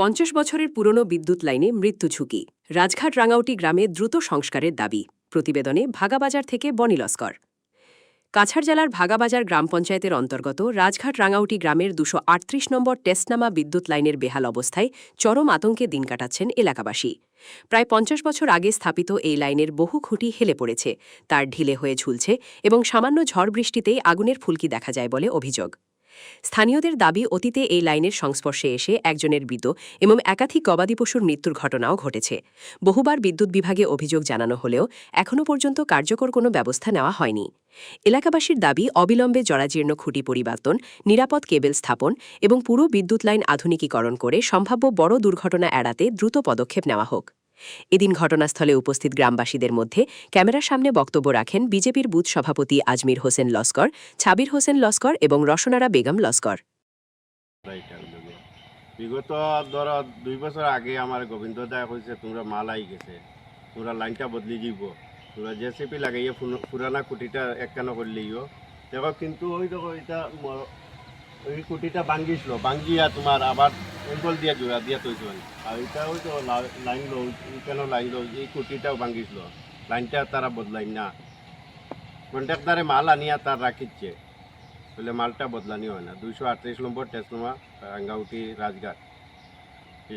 50 বছরের পুরনো বিদ্যুৎ লাইনে মৃত্যু ঝুঁকি। রাজঘাট রাঙাউটি গ্রামে দ্রুত সংস্কারের দাবি। প্রতিবেদনে ভাগাবাজার থেকে বনি লস্কর। কাছাড় জেলার ভাগাবাজার গ্রাম পঞ্চায়েতের অন্তর্গত রাজঘাট রাঙাউটি গ্রামের 238 নম্বর টেস্টনামা বিদ্যুৎ লাইনের বেহাল অবস্থায় চরম আতঙ্কে দিন কাটাচ্ছেন এলাকাবাসী। প্রায় 50 বছর আগে স্থাপিত এই লাইনের বহু খুঁটি হেলে পড়েছে, তার ঢিলে হয়ে ঝুলছে এবং সামান্য ঝড় বৃষ্টিতেই আগুনের ফুলকি দেখা যায় বলে অভিযোগ। স্থানীয়দের দাবি, অতীতে এই লাইনের সংস্পর্শে এসে একজনের মৃত এবং একাধিক গবাদি পশুর মৃত্যুর ঘটনাও ঘটেছে। বহুবার বিদ্যুৎ বিভাগে অভিযোগ জানানো হলেও এখনও পর্যন্ত কার্যকর কোনো ব্যবস্থা নেওয়া হয়নি। এলাকাবাসীর দাবি, অবিলম্বে জরাজীর্ণ খুঁটি পরিবর্তন, নিরাপদ কেবল স্থাপন এবং পুরো বিদ্যুৎ লাইন আধুনিকীকরণ করে সম্ভাব্য বড় দুর্ঘটনা এড়াতে দ্রুত পদক্ষেপ নেওয়া হোক। এদিন ঘটনাস্থলে উপস্থিত গ্রামবাসীদের মধ্যে ক্যামেরার সামনে বক্তব্য রাখেন বিজেপির বুথ সভাপতি আজমির হোসেন লস্কর, ছাবির হোসেন লস্কর এবং রসনারা বেগম লস্কর। বিগত ধরো 2 বছর আগে আমার গোবিন্দ দা কইছে তোমরা মাল আই গেছে, তোমরা লাইনটা বদলি দিব, তোমরা জেসিপি লাগাইয়ে পুরানা কুটিটা একখানো করলেইও দেখো, কিন্তু ওই দেখো এটা ওই কুটিটা ভাঙ্গিছিল, ভাঙ্গিয়া তোমার আবার এঙ্গল দিয়ে জোড়া দিয়া তৈরি। আর এটা ওই তো লাইন লো, কেন লাইন লো, এই কুটিটাও ভাঙ্গিছিল, লাইনটা তারা বদলাই না, কন্ট্রাক্টারে মাল আনিয়া তার রাখিচ্ছে, বলে মালটা বদলানি হয় না। 238 নম্বর টেস্টনামা রাঙ্গাউটি রাজঘাট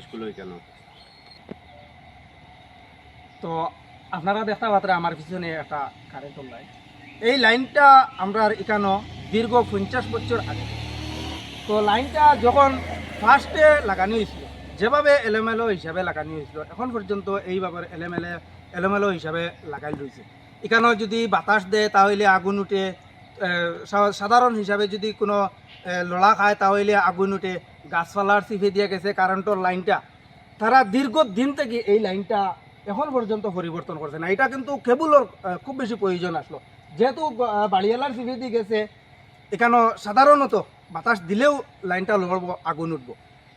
স্কুল কেন। তো আপনারা দেখতে পাত্রে আমার পিছনে একটা কারেন্টের লাইন, এই লাইনটা আমরা এখানে দীর্ঘ 50 বছর আগে। তো লাইনটা যখন ফার্স্টে লাগানো হয়েছিল, যেভাবে এলোমেলো হিসাবে লাগানো হয়েছিল, এখন পর্যন্ত এইভাবে এলোমেলো হিসাবে লাগাই রয়েছে। এখানে যদি বাতাস দেয় তাহলে আগুন উঠে, সাধারণ হিসাবে যদি কোনো লড়া খায় তাহলে আগুন উঠে। গাছপালার চিপে দিয়ে গেছে কারেন্টের লাইনটা, তারা দীর্ঘদিন থেকে এই লাইনটা এখন পর্যন্ত পরিবর্তন করছে না। এটা কিন্তু কেবলের খুব বেশি প্রয়োজন আসলো, যেহেতু বাড়িওয়ালার চিপে দিয়ে গেছে, এখানে সাধারণত বাতাস দিলেও লাইনটা লড়ব, আগুন উঠব।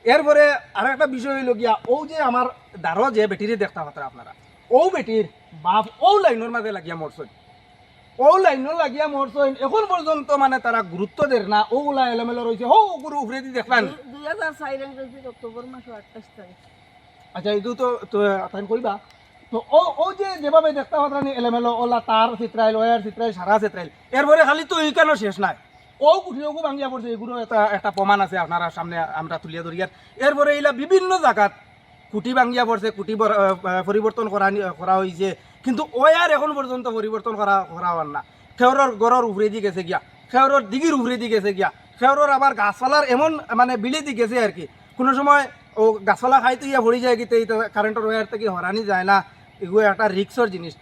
এরপরে আর একটা বিষয় হইল গিয়া, ও যে আমার দাঁড়ো যে বেটিরি দেখতে পাত্র আপনারা, ও বেটির বাপ ও লাইনের মাঝে লাগিয়া মরছেন, ও লাইনও লাগিয়া মরছেন, এখন পর্যন্ত মানে তারা গুরুত্ব দেন না। ওগুলা এলোমেলো রয়েছে, হো গুরু উপরে দিয়ে দেখলেন 2004 অক্টোবর মাস 28 তারিখ। আচ্ছা, এই তো তাই কইবা। তো ও যে যেভাবে দেখতে পাত্রানি এলোমেলো, ওলা তার চিত্রাইল, ওয়ার চিত্রাইল, সারা চিত্রাইল, এরপরে খালি তো এইখানে শেষ নাই, ও কুঠিও ভাঙিয়া পড়ছে। এগুলো একটা প্রমাণ আছে আপনারা সামনে আমরা তুলিয়া ধরিয়ার। এরপরে এইলা বিভিন্ন জায়গাত কুটি ভাঙিয়া পড়ছে, কুটি পরিবর্তন করা হয়েছে, কিন্তু ওয়ার এখন পর্যন্ত পরিবর্তন করা হওয়ার না। খেওরের গড়ের উপরে দিয়ে গেছে গিয়া, খেওরের দিঘির উপরে দিয়ে গেছে গিয়া, খেওরের আবার গাছপালার এমন মানে বিলে দিয়ে গেছে আর কি। কোনো সময় ও গাছপালা খাইতে গিয়া ভরি যায়, কিন্তু এই কারেন্টের ওয়ার থেকে হরানি যায় না। এগুলো একটা রিক্সর জিনিস।